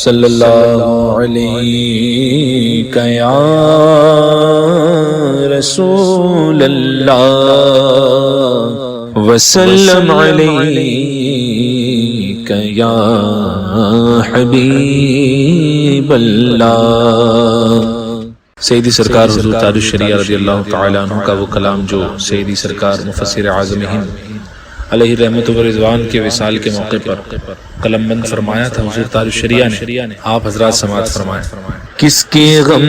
सल्लल्लाहु अलैका या रसूलल्लाह वसल्लम अलैका या हबीबल्लाह। सैयदी सरकार हुज़ूर तारिक़ शरिया रज़ियल्लाहु तआला अन्हु का वो कलाम जो सैयदी सरकार मुफस्सिर आज़म हिंद अलैहि रहमत व रिज़वान के विसाल के मौके पर कलमबंद फरमाया था हुज़ूर तारिक़ शरिया ने। आप हज़रात समाअत फरमाएं। किसके गम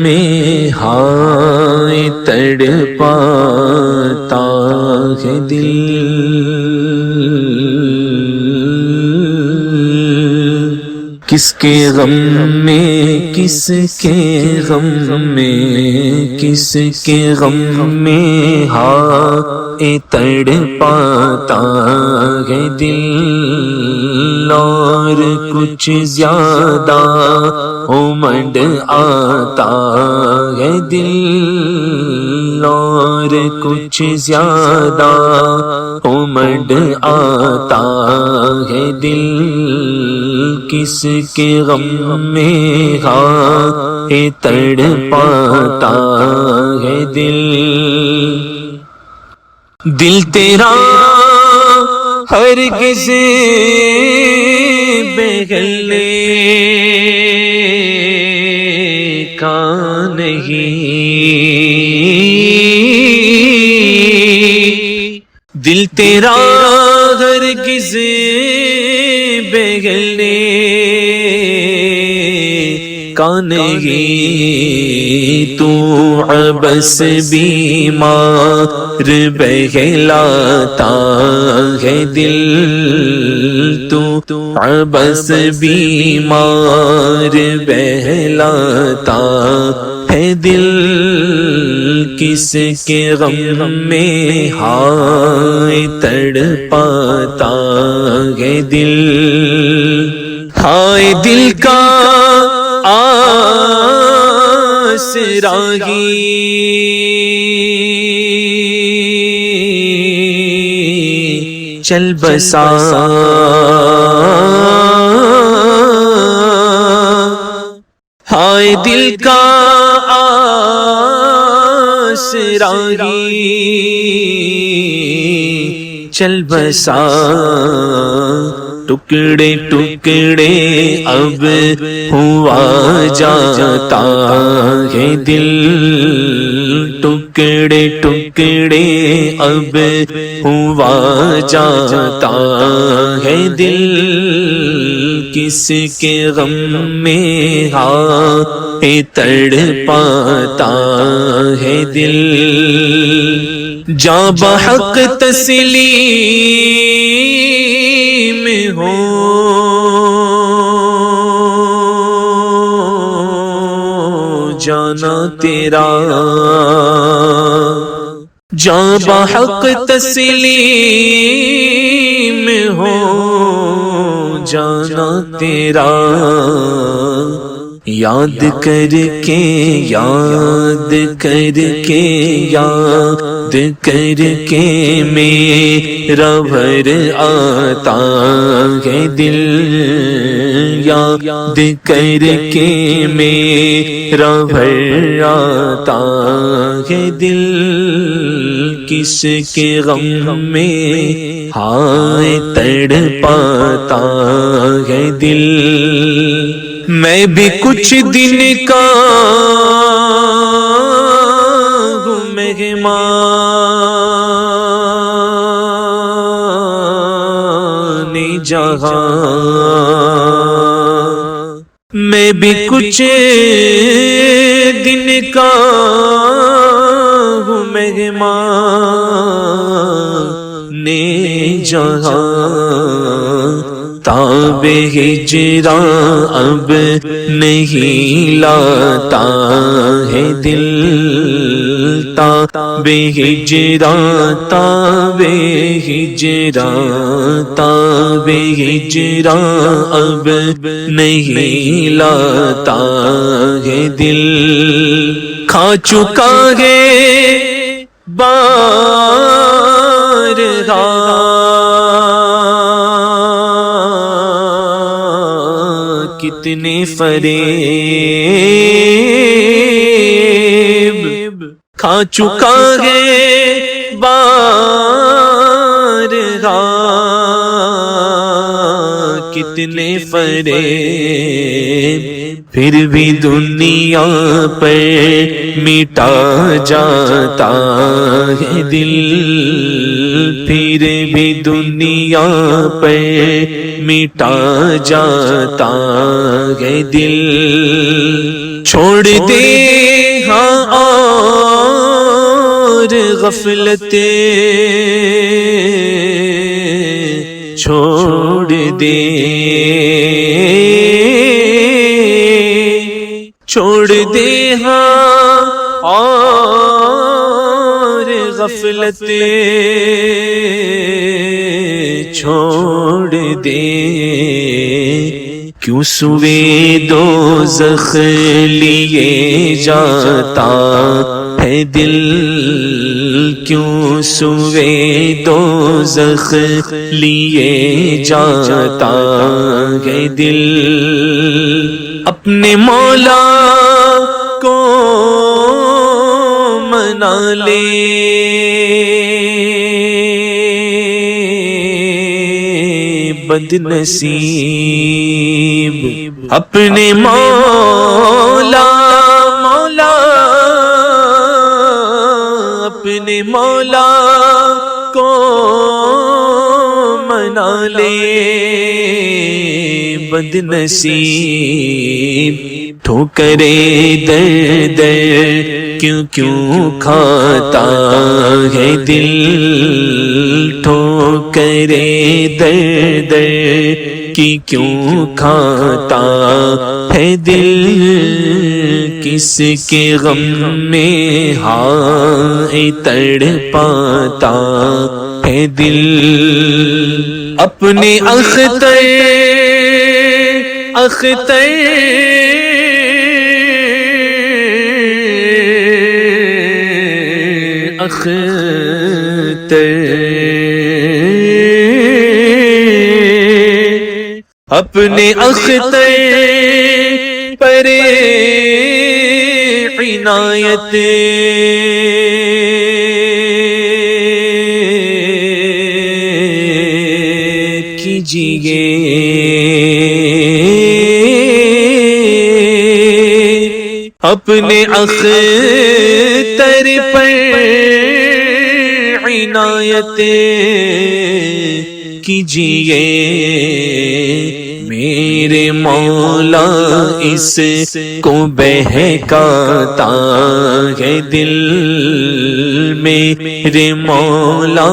में हाय तड़पाता है दिल, किसके गम में, किसके गम में, किसके गम में हाय तड़पाता है दिल, और कुछ ज्यादा उमड़ आता है दिल, और कुछ ज्यादा उमड़ आता है दिल, किसके गम में हाय तड़पाता है दिल। दिल तेरा हरगिज़ पिघलने का नहीं, दिल तेरा हरगिज़ पिघलने का नहीं, तू बस बीमार बहलाता है दिल, तू बस बीमार बहलाता है दिल, किसके गम में हाय तड़पाता है दिल। हाय दिल का आसराही चल बसा, हाय दिल का आसराही चल बसा, टुकड़े टुकड़े अब हुआ जाता है दिल, टुकड़े टुकड़े अब हुआ जाता है दिल, किसके गम में हाय तड़पाता है दिल। जा बहक तस्लीम हो जाना तेरा, जा बहक तस्लीम हो जाना तेरा, याद करके याद करके याद करके मेरा भर आता है दिल, याद करके मेरा भर आता है दिल, किसके गम में हाय तड़पाता है दिल। मैं भी कुछ दिन का हूँ मेहमान जहाँ, मैं भी कुछ दिन का हूँ मेहमान जहाँ, ताबे हिजरा अब नहीं लाता है दिल, ताबे हिजरा ताबे हिजरा ताबे हिजरा अब नहीं लाता है दिल, खा चुका है बारहा कितने फरेब खा चुका है बारहा, कितने फरेब फिर भी दुनिया पर मिटा जाता है दिल, फिर भी दुनिया पर मिटा जाता है दिल। छोड़ दे हाँ और गफलते छोड़ दे, छोड़ दे हाँ और गफलते छोड़ दे। क्यों सुवे दोज़ख लिए जाता है दिल, क्यों सुवे दोज़ख लिए जाता है दिल। अपने मौला को मना ले, बदनसीब अपने मौला मौला अपने मौला को मना ले, बदनसीब ठोकरे दर दर क्यों क्यों खाता है दिल, ठोकरे दर दर की क्यों खाता है दिल। किसके गम में हाय तड़पाता है दिल। अपने अख्तर अख्तर अख्तर अपने अख्तर पर इनायत कीजिए। अपने अख्तर पर इनायत कीजिए। मेरे मौला इस को बहकाता है दिल, मेरे मौला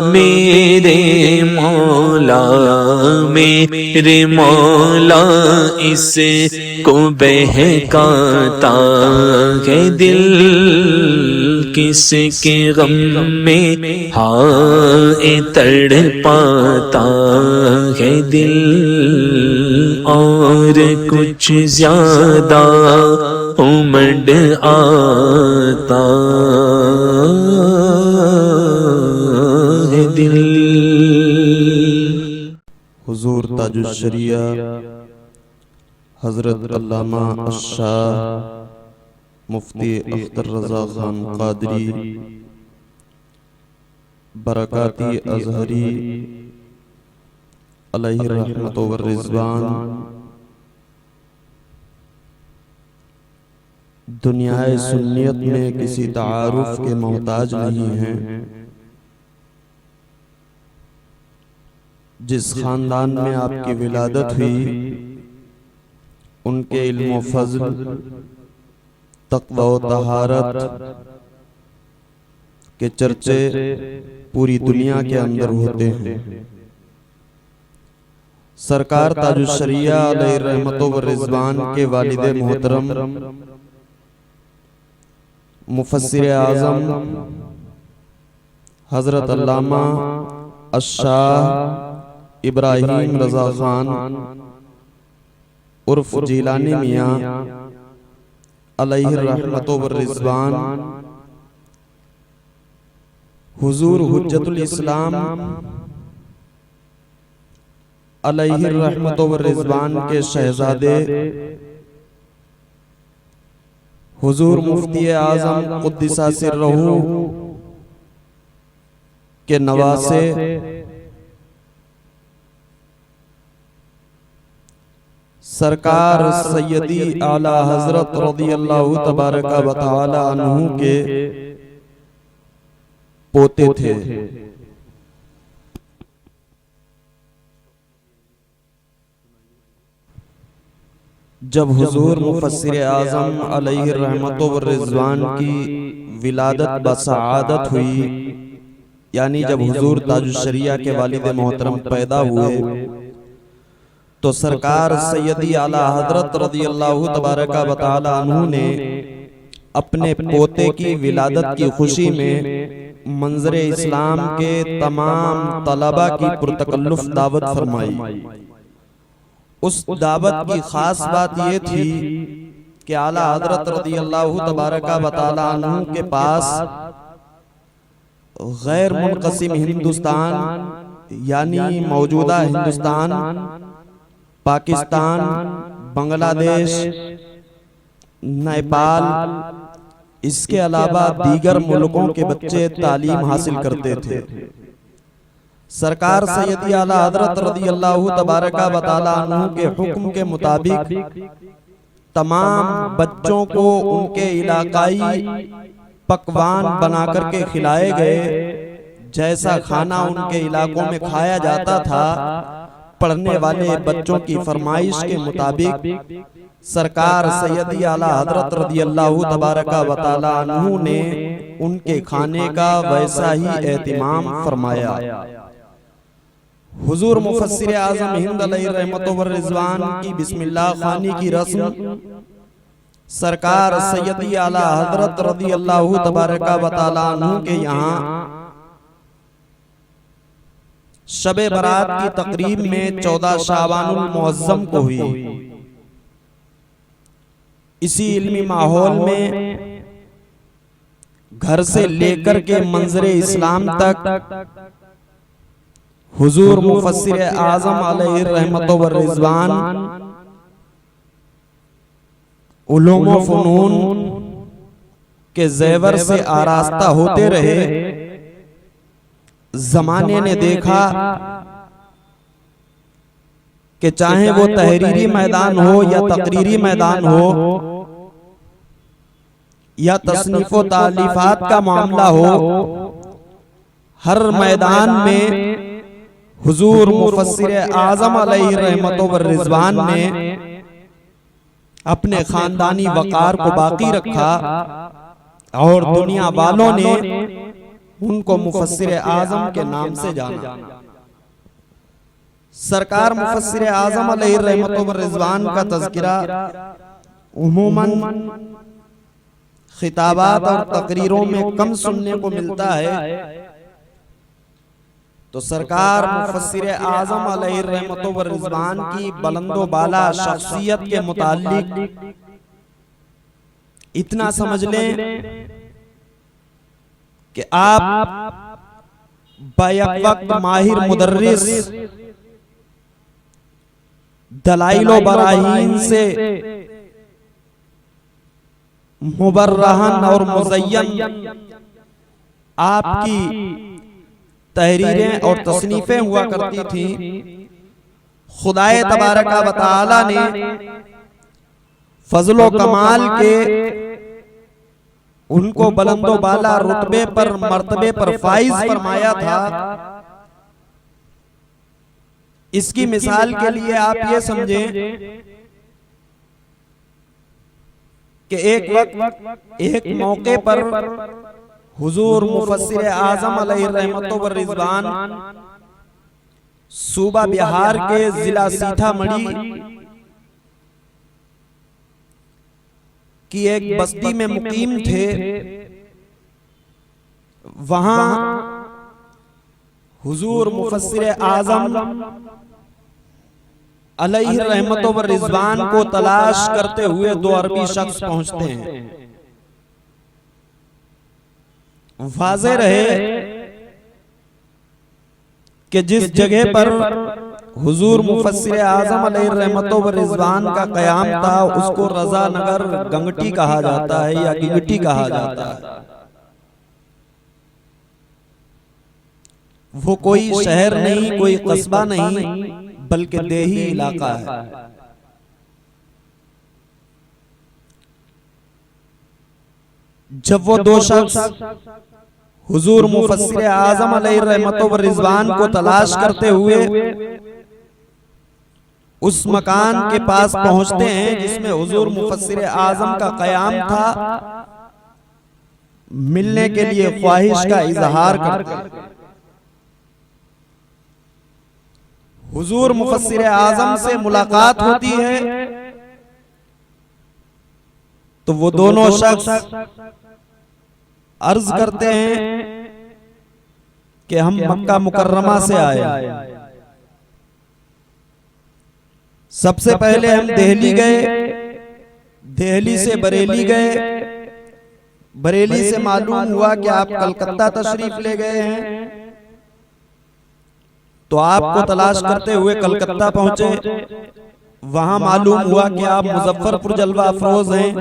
मेरे मौला मेरे मौला इस को बहकाता है दिल। किसके गम में हाय तड़पाता है दिल, और कुछ ज्यादा उमड़ आता है दिल। हुजूर ताजुश्शरिया हजरत अल्लामा अश-शाह मुफ्ती अख्तर रज़ा खान क़ादरी बरकाती अज़हरी अलैहि रहमत व रिज़वान दुनियाए सुन्नियत में किसी तारुफ के मोहताज नहीं हैं। जिस खानदान में आपकी विलादत हुई उनके इल्म व फज़ल तक़वा व तहारत के चर्चे पूरी दुनिया के अंदर होते हैं। सरकार ताजुश्शरिया अलैहि रहमत व रिज़वान के वालिद मोहतरम मुफस्सिर आज़म हजरत अल्लामा अश-शाह इब्राहिम रज़ा खान उर्फ जिलानी मियाँ अलैहि रहमत व रिज़वान हुजूर हुज्जतुल इस्लाम अलैहि रहमतो व रिज़वान के शहजादे हुजूर मुफ्ती आज़म क़ुद्दिसा सिर्रहू के नवासे सरकार सैयदी आला हजरत रज़ियल्लाहु तबारका व तआला अन्हु के पोते थे। जब हुजूर मुफस्सिर आज़म अलैहि रहमतो व रिज़वान की विलादत बसआदत हुई, यानी जब हुजूर ताजुश्शरिया के वालिद मोहतरम पैदा हुए, तो सरकार सैयदी आला हजरत रज़ियल्लाहु तबारका व तआला अन्हु ने अपने पोते की विलादत की खुशी में मंज़र इस्लाम के तमाम तलबा की पुरतकल्लुफ़ दावत फरमाई। उस दावत की खास बात ये थी कि आला हजरत रज़ियल्लाहु तबारका व तआला अन्हु के पास गैर मुनक़सिम हिंदुस्तान यानी मौजूदा हिंदुस्तान, पाकिस्तान, बांग्लादेश, नेपाल, इसके अलावा दीगर मुल्कों के बच्चे तालीम हासिल करते थे। सरकार सैयदी आला हजरत रज़ियल्लाहु तबारका व तआला अन्हु के हुक्म के मुताबिक तमाम बच्चों को उनके इलाकाई पकवान बनाकर के खिलाए गए। जैसा खाना उनके इलाकों में खाया जाता था, पढ़ने वाले बच्चों की फरमाइश के मुताबिक सरकार सैयदी आला हजरत रज़ियल्लाहु तबारका व तआला अन्हु ने उनके खाने का वैसा ही एहतिमाम फरमाया। हुजूर मुफस्सिर आज़म हिंद अलैहि रहमतो व रिज़वान की बिस्मिल्लाह खानी की रस्म सरकार सैयदी आला हजरत रज़ियल्लाहु तबारका व तआला अन्हु के यहाँ शबे बरात की तकरीब में 14 शाबानुल मुअज़्ज़म को हुई। इसी इल्मी माहौल में घर से लेकर के मंज़र इस्लाम तक हुजूर मुफस्सिर आज़म अलैहि रहमतो व रिज़वान उलूम व फ़ुनून के ज़ेवर से आरास्ता होते रहे। ज़माने ने देखा कि चाहे वो तहरीरी मैदान हो या तकरीरी मैदान हो या तसनीफ़ो तालीफ़ात का मामला हो, हर मैदान में हुजूर मुफस्सिर आज़म अलैहि रहमतो व रिज़वान ने अपने खानदानी वक़ार को बाकी रखा और दुनिया वालों ने उनको मुफस्सिर आज़म के नाम से जाना। सरकार मुफस्सिर आज़म अलैहि रहमतो व रिज़वान का तज़किरा उमूमन खिताबात और तकरीरों में कम सुनने को मिलता है। तो सरकार मुफस्सिर आज़म अलैहि रहमतो व रिज़वान की बुलंदो बाला शख्सियत के मुताल्लिक इतना समझ लें कि आप बैक वक्त माहिर मुदर्रिस, दलाइलो बराहीन से मुबर्रहन और मुज़य्यन आपकी तहरीरें और तसनीफें हुआ करती थी। खुदाए तबारका व तआला ने फजलो कमाल के उनको बुलंदो बाला रुतबे पर मर्तबे पर फाइज फरमाया था। इसकी मिसाल के लिए आप ये समझें कि एक वक्त एक मौके पर हुजूर मुफस्सिर आज़म अलैहि रहमतो व रिज़वान सूबा बिहार के जिला सीतामढ़ी की एक बस्ती में मुकीम थे। वहां हुजूर मुफस्सिर आज़म अलैहि रहमतो व रिज़वान को तलाश करते हुए दो अरबी शख्स पहुंचते हैं। वाज़े रहे कि जिस जगह पर हुजूर मुफस्सिर आज़म अलैहिर्रहमतो व रिज़वान का क़याम था, उसको रज़ा नगर गंगटी कहा जाता है या गिगटी कहा जाता है। वो कोई शहर नहीं, कोई कस्बा नहीं, बल्कि देही इलाका है। जब वो दो शख्स हुजूर मुफस्सिर आज़म अलैहिर्रहमतो व रिज़वान को तलाश करते हुए उस मकान के पास पहुंचते हैं जिसमें हुजूर मुफस्सिर आज़म का क़याम था, मिलने के लिए ख्वाहिश का इजहार करते हैं। हुजूर मुफस्सिर आज़म से मुलाकात होती है तो वो दोनों शख्स अर्ज करते हैं कि हम मक्का मुकर्रमा से आए। सबसे पहले हम दिल्ली गए, दिल्ली से बरेली गए, बरेली से मालूम हुआ कि आप कलकत्ता तशरीफ ले गए हैं, तो आपको तलाश करते हुए कलकत्ता पहुंचे। वहां मालूम हुआ कि आप मुजफ्फरपुर जलवा अफरोज हैं।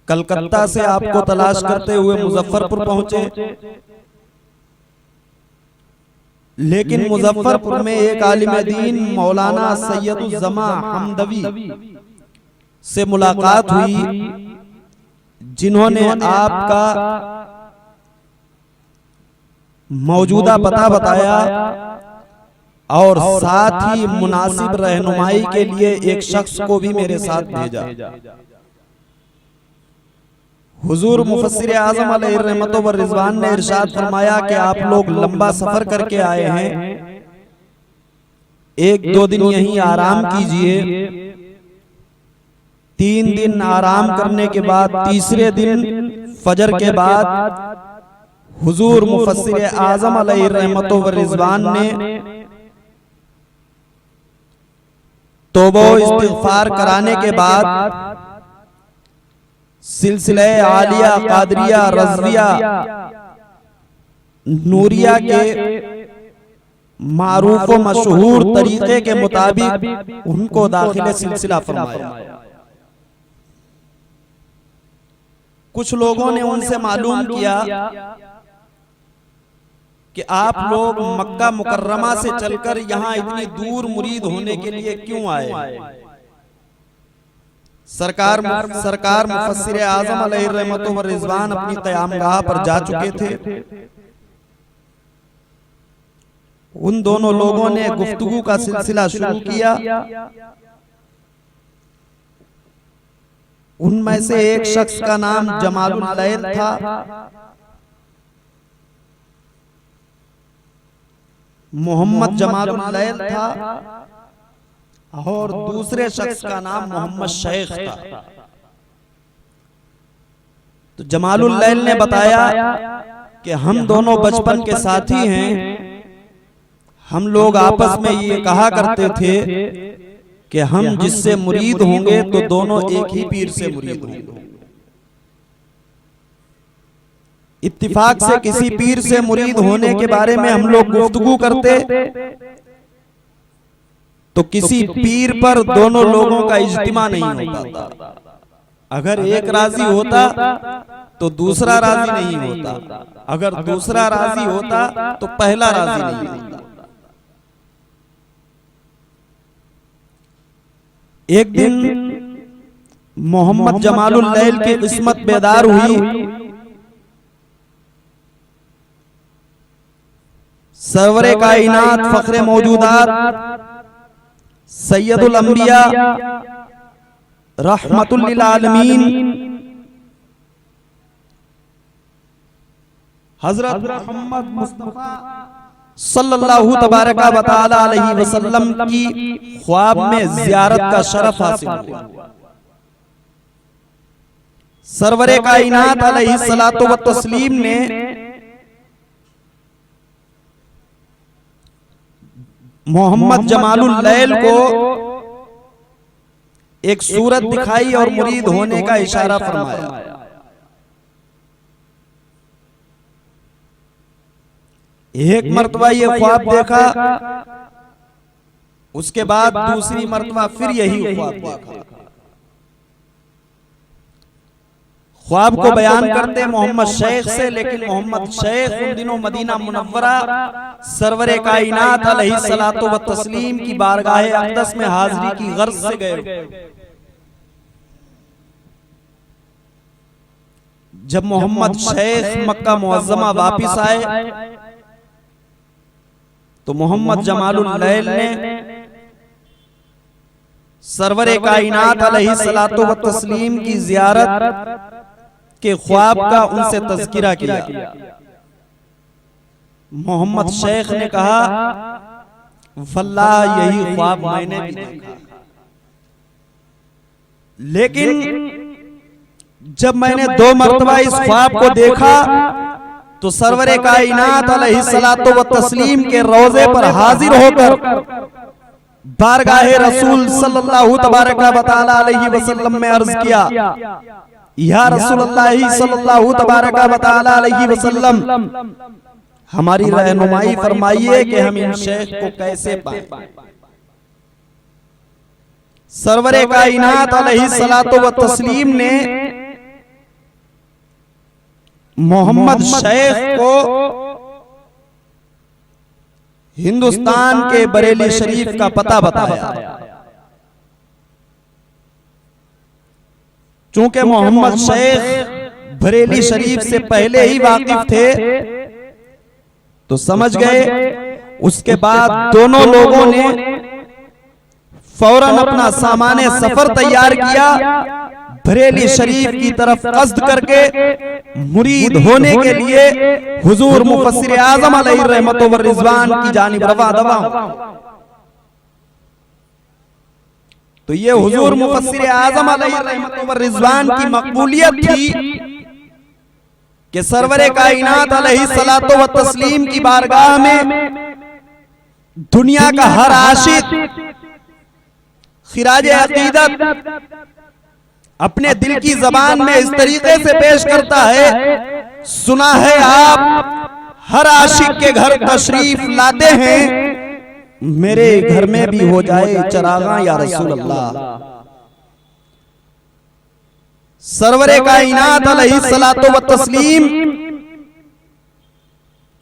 कलकत्ता से आपको तलाश करते हुए मुजफ्फरपुर पहुंचे, लेकिन मुजफ्फरपुर में एक आलिम दीन मौलाना सैयदुज़्ज़मा हमदवी से मुलाकात हुई, जिन्होंने आपका मौजूदा पता बताया और साथ ही मुनासिब रहनुमाई के लिए एक शख्स को भी मेरे साथ भेजा। हुजूर मुफस्सिर आज़म अलैहिर्रहमतो व रिज़वान ने इरशाद फरमाया कि आप लोग लंबा सफर करके आए हैं, एक दो दिन यहीं आराम कीजिए। 3 दिन आराम करने के बाद तीसरे दिन फजर के बाद हुजूर मुफस्सिर आज़म अलैहिर्रहमतो व रिज़वान ने तौबा इस्तिग़फ़ार कराने के बाद सिलसिला आलिया, कादरिया, रज़विया, नूरिया के मारूफ व मशहूर तरीके के मुताबिक उनको दाखिले सिलसिला फरमाया। कुछ लोगों ने उनसे मालूम किया कि आप लोग मक्का मुकर्रमा से चलकर यहाँ इतनी दूर मुरीद होने के लिए क्यों आए। सरकार मुफस्सिर आज़म अलैहिर्रहमतो व रिज़वान अपनी क़यामगाह पर जा चुके थे। उन दोनों लोगों ने गुफ्तगू का सिलसिला शुरू किया। उनमें से एक शख्स का नाम जमालुल लैल था, मोहम्मद जमालुल लैल था, और दूसरे शख्स का नाम मोहम्मद शेख था। तो जमालुल लैल ने बताया कि हम दोनों बचपन के साथी हैं, हम लोग आपस में ये कहा करते थे कि हम जिससे मुरीद होंगे तो दोनों एक ही पीर से मुरीद होंगे। इत्तिफाक से किसी पीर से मुरीद होने के बारे में हम लोग गुफ्तगू करते तो किसी पीर पर दोनों लोगों का इज्तिमा नहीं होता था। अगर एक राजी होता तो दूसरा राजी नहीं होता, अगर दूसरा राजी होता तो पहला राजी नहीं होता। एक दिन मोहम्मद जमालुल लैल की किस्मत बेदार हुई। सरवरे कायनात, फख्रे मौजूदात, सैयदुल अंबिया, रहमतुल लिल आलमीन हजरत मोहम्मद मुस्तफा सल्लल्लाहु तबारका व तआला अलैहि वसल्लम की ख्वाब में ज़ियारत का शरफ हासिल हुआ। सरवरे कायनात अलैहि सलातो व तस्लीम ने मोहम्मद जमालुल लैल को एक सूरत दिखाई और मुरीद होने का इशारा फरमाया। एक मर्तबा ये ख्वाब देखा उसके बाद दूसरी मर्तबा फिर यही ख्वाब देखा। ख्वाब को बयान करते मोहम्मद शेख से, लेकिन मोहम्मद शेख उन दिनों मदीना मुनव्वरा सरवरे कायनात अलैहिस्सलातु व तस्लीम की बारगाह अक़दस में हाजिरी की गर्ज से गए। जब मोहम्मद शेख मक्का मुअज़्ज़मा वापिस आए तो मोहम्मद जमालुल लैल ने सरवरे कायनात अलैहिस्सलातु व तस्लीम की ज़ियारत के ख्वाब का उनसे तज़किरा किया। मोहम्मद शेख ने कहा, वल्लाह यही ख्वाब मैंने भी देखा, लेकिन जब मैंने 2 मर्तबा इस ख्वाब को देखा तो सरवरे कायनात अलैहिस्सलातु व तस्लीम के रोज़े पर हाजिर होकर बारगाहे रसूल सल्लल्लाहु तबारक व तआला अलैहि वसल्लम में अर्ज किया, या रसूलल्लाह सल्लल्लाहु तबारक व तआला अलैहि वसल्लम, हमारी रहनुमाई फरमाइए कि हम इन शेख को कैसे पाएं। सरवरे कायनात अलैहिस्सलातु व तस्लीम ने मोहम्मद शेख को हिंदुस्तान के बरेली शरीफ का पता बताया। चूंकि मोहम्मद शेख बरेली शरीफ से पहले ही वाकिफ थे तो समझ गए। उसके बाद दोनों लोगों ने फौरन अपना सामाने सफर तैयार किया, बरेली शरीफ की तरफ कस्द करके मुरीद होने के लिए हुजूर मुफस्सिर आज़म अलैहि रहमतु व रिज़वान की जानिब रवा दवा। तो ये हुजूर मुफस्सिर आज़म अलैहि रहमतु व रिज़वान की मकबूलियत थी कि सरवरे कायनात अलैहिस्सलातु व तस्लीम की बारगाह में दुनिया का हर आशिक खिराज अकीदत अपने दिल की जबान में इस तरीके से पेश करता है, सुना है आप हर आशिक के घर तशरीफ लाते हैं, मेरे घर में भी हो जाए चरागा या रसूल अल्लाह। सरवरे कायनात अलैहिस्सलातु व तस्लीम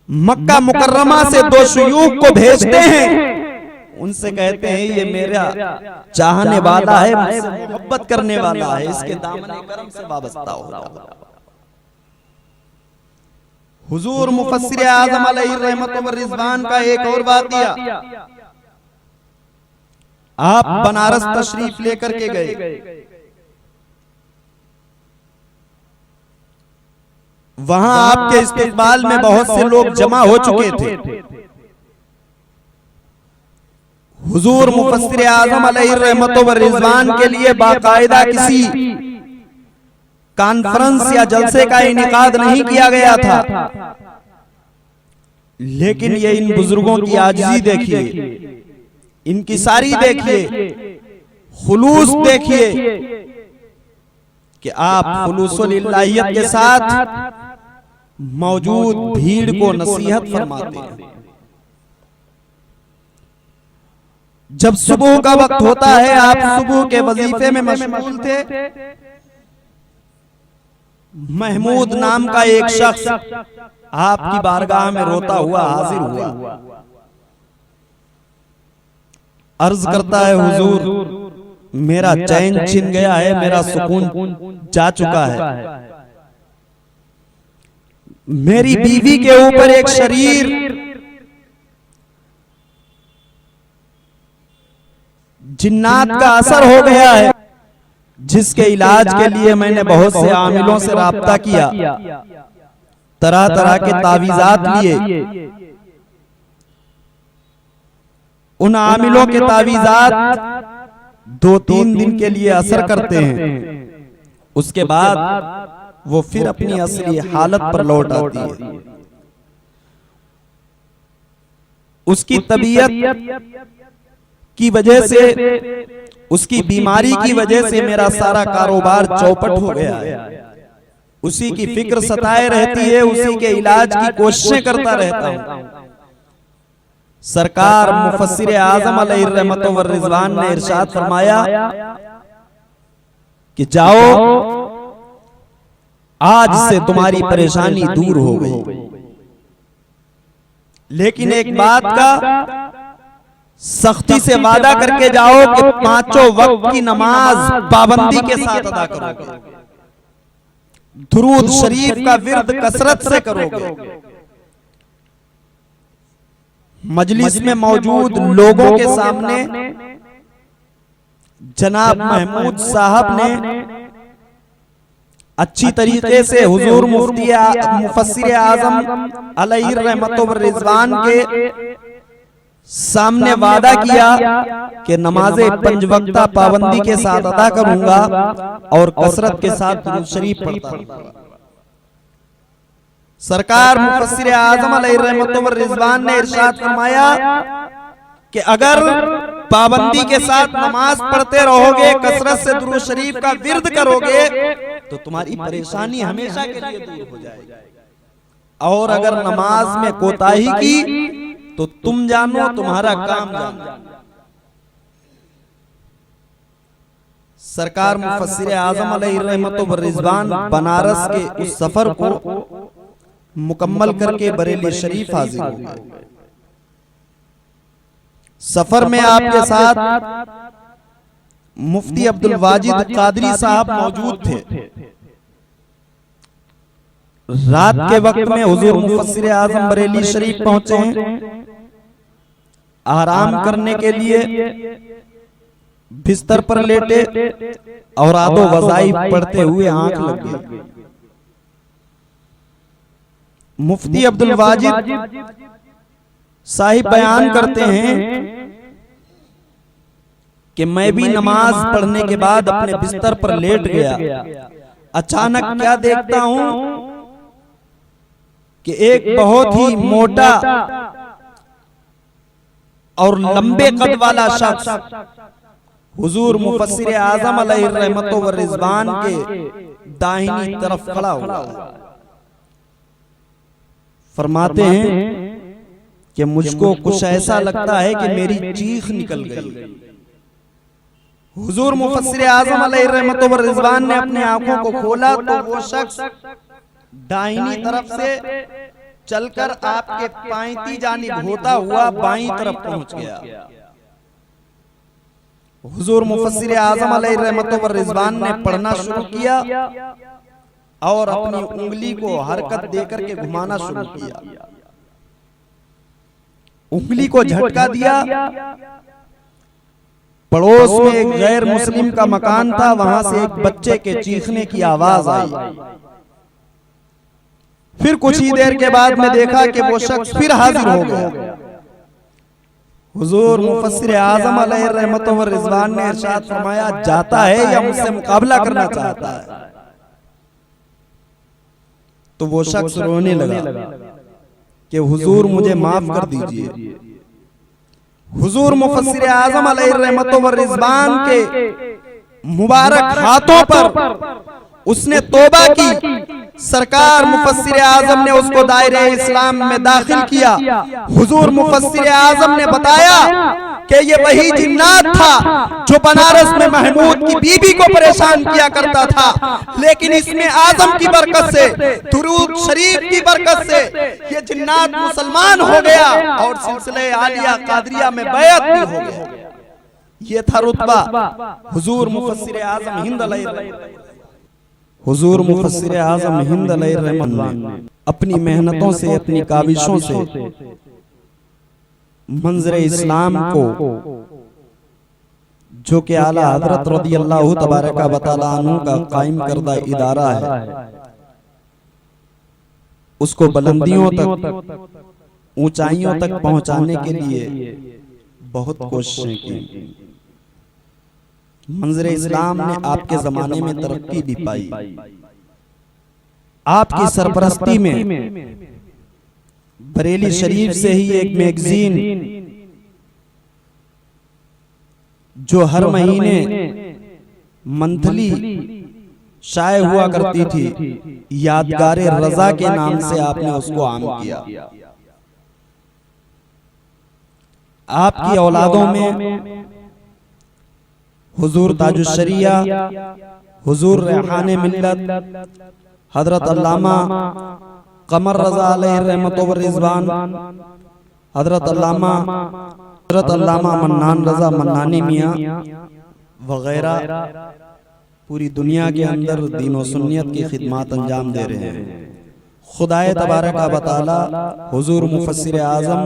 मक्का मुकर्रमा से 2 शुयूख को भेजते हैं, उनसे कहते हैं ये मेरा चाहने वाला है, मुझसे मोहब्बत करने वाला है, इसके दामन करम से वाबस्ता होगा। हुजूर मुफस्सिर आज़म अलैहि रहमतु व रिज़वान का एक और वाक़िया, आप बनारस तशरीफ लेकर के गए, वहां आपके इस्तकबाल में बहुत से लोग जमा हो चुके थे। हुजूर मुफस्सिर आज़म अलैहि रहमतु व रिज़वान के लिए बाकायदा किसी कॉन्फ्रेंस या जलसे का इनेकाद नहीं किया गया था, लेकिन ये इन बुजुर्गों की आजिज़ी देखिए, इनकी सारी देखिए, खुलूस देखिए कि आप खुलूसुल इलाहियत के साथ मौजूद भीड़ को नसीहत फरमाते हैं। जब सुबह का वक्त होता है, आप सुबह के वजीफे में मशगूल थे, महमूद नाम का एक शख्स आपकी बारगाह में रोता हुआ हाजिर हुआ, अर्ज करता है, हुजूर मेरा चैन छिन गया है, मेरा सुकून जा चुका है, मेरी बीवी के ऊपर एक शरीर जिन्नात का असर हो गया है, जिसके इलाज के लिए मैंने बहुत से आमिलों से राब्ता किया, तरह तरह के तावीज़ात लिए, उन आमिलों के तावीज़ात 2-3 दिन के लिए असर करते हैं, उसके बाद वो फिर अपनी असली हालत पर लौट आती है। उसकी तबीयत की वजह से, उसकी बीमारी की वजह से मेरा सारा कारोबार चौपट हो गया है, उसी की फिक्र सताए रहती है, उसी के इलाज की कोशिशें करता रहता हूं। सरकार मुफस्सिर आज़म अलैहि रहमत व रिज़वान ने इरशाद फरमाया कि जाओ, आज से तुम्हारी परेशानी दूर हो गई, लेकिन एक बात का सख्ती से वादा करके जाओ कि 5 वक्त की नमाज पाबंदी के साथ अदा करोगे, दुरूद शरीफ का विर्द कसरत से करोगे। मजलिस में मौजूद लोगों के सामने जनाब महमूद साहब ने अच्छी तरीके से हुजूर मुफ्ती मुफस्सिर आज़म अलैहि रहमत व रिज़वान के सामने वादा किया कि नमाज़े 5 वक्ता पाबंदी के साथ अदा करूंगा और कसरत के साथ दुरूद शरीफ पढ़ता रहूंगा। सरकार मुफस्सिर आज़म अलैहि रहमत व रिज़वान ने इरशाद फरमाया कि अगर पाबंदी के साथ नमाज पढ़ते रहोगे, कसरत से दुरूद शरीफ का विर्द करोगे, तो तुम्हारी परेशानी हमेशा के लिए दूर हो जाएगी। और अगर नमाज में कोताही की तो तुम जानो, तुम्हारा काम जानो। सरकार मुफस्सिर आज़म अलैहि रहमत व रिज़वान बनारस के उस सफर को मुकम्मल करके बरेली शरीफ हाजिर हो गए। सफर में आपके साथ मुफ्ती अब्दुल वाजिद कादरी साहब मौजूद थे। रात के वक्त में हुजूर मुफस्सिर आज़म बरेली शरीफ पहुंचे हैं। आराम करने के लिए बिस्तर पर लेटे और आदो वज़ाइफ पढ़ते हुए आंख लग गई। मुफ्ती अब्दुल वाजिद साहिब बयान करते हैं कि मैं भी नमाज पढ़ने के बाद अपने बिस्तर पर लेट गया। अचानक क्या देखता हूं कि एक बहुत ही मोटा और लंबे कद वाला शख्स हुजूर मुफस्सिर आज़म अलैहि रहमत व रिज़वान के दाहिनी तरफ खड़ा हुआ। फरमाते हैं कि मुझको कुछ ऐसा लगता है कि मेरी चीख निकल गई। हुजूर मुफस्सिर आज़म अलैहि रहमत व रिज़वान ने अपने आंखों को खोला तो वो शख्स दाहिनी तरफ से चलकर आपके पांती जानिब होता हुआ बाईं तरफ पहुंच गया। हुजूर मुफस्सिर आज़म अलैहि रहमत व रिज़वान ने पढ़ना शुरू किया और अपनी उंगली को हरकत देकर के घुमाना शुरू किया। उंगली को झटका दिया। पड़ोस में एक गैर मुस्लिम का मकान था, वहां से एक बच्चे के चीखने की आवाज आई। फिर कुछ ही देर के बाद मैं देखा कि वो शख्स फिर हाजिर हो गया। हुजूर मुफस्सिर आज़म अलैहि रहमत व रिज़वान ने इरशाद फरमाया, जाता है या मुझसे मुकाबला करना चाहता है? तो वो शख्स रोने लगा कि हुजूर मुझे माफ कर दीजिए। हुजूर मुफस्सिर आज़म अलैहि रहमत व रिज़वान के मुबारक हाथों पर उसने तौबा की। सरकार मुफस्सिर आज़म ने उसको दायरे इस्लाम में दाखिल किया। हुजूर मुफस्सिर आज़म ने बताया कि ये वही जिन्नात था जो बनारस में महमूद की बीबी को परेशान किया करता था, लेकिन इसमें आज़म की बरकत से, दुरूद शरीफ की बरकत से ये जिन्नात मुसलमान हो गया और सिलसिले आलिया कादरिया में बैत भी हो गया। ये था रुतबा हुजूर मुफस्सिर आज़म हिंद अलैहि। हुजूर मुफस्सिर आज़म हिंद अलैहि रहमत ने अपनी मेहनतों से, अपनी काविशों से मंज़र इस्लाम को, जो कि आला हज़रत रज़ियल्लाहु तबारक व तआला अन्हु का कायम करदा इदारा है, उसको बुलंदियों तक, ऊंचाइयों तक पहुंचाने के लिए बहुत कोशिशें की। मंज़र इस्लाम ने आपके जमाने में तरक्की भी पाई। आपकी सरपरस्ती में बरेली शरीफ से ही एक मैगजीन जो हर महीने मंथली शाये हुआ करती थी, यादगारे रजा के नाम से आपने उसको आम किया। आपकी औलादों में हुजूर ताजुश्शरिया, हुजूर रेहाने मिल्लत, हजरत अल्लामा कमर रजा अलैहि रहमत व रिजवान, हजरत अल्लामा मन्नान रजा मन्नानी मियाँ वगैरह पूरी दुनिया के अंदर दीन व सुन्नियत की खिदमत अंजाम दे रहे हैं। खुदाए तबारक व तआला हुजूर मुफस्सिर आज़म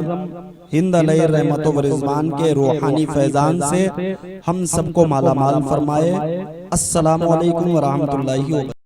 हिंद अलैहि रहमत व रिजवान के रूहानी फैजान से हम सबको मालामाल फरमाए। अस्सलामु अलैकुम व रहमतुल्लाहि व बरकातहू।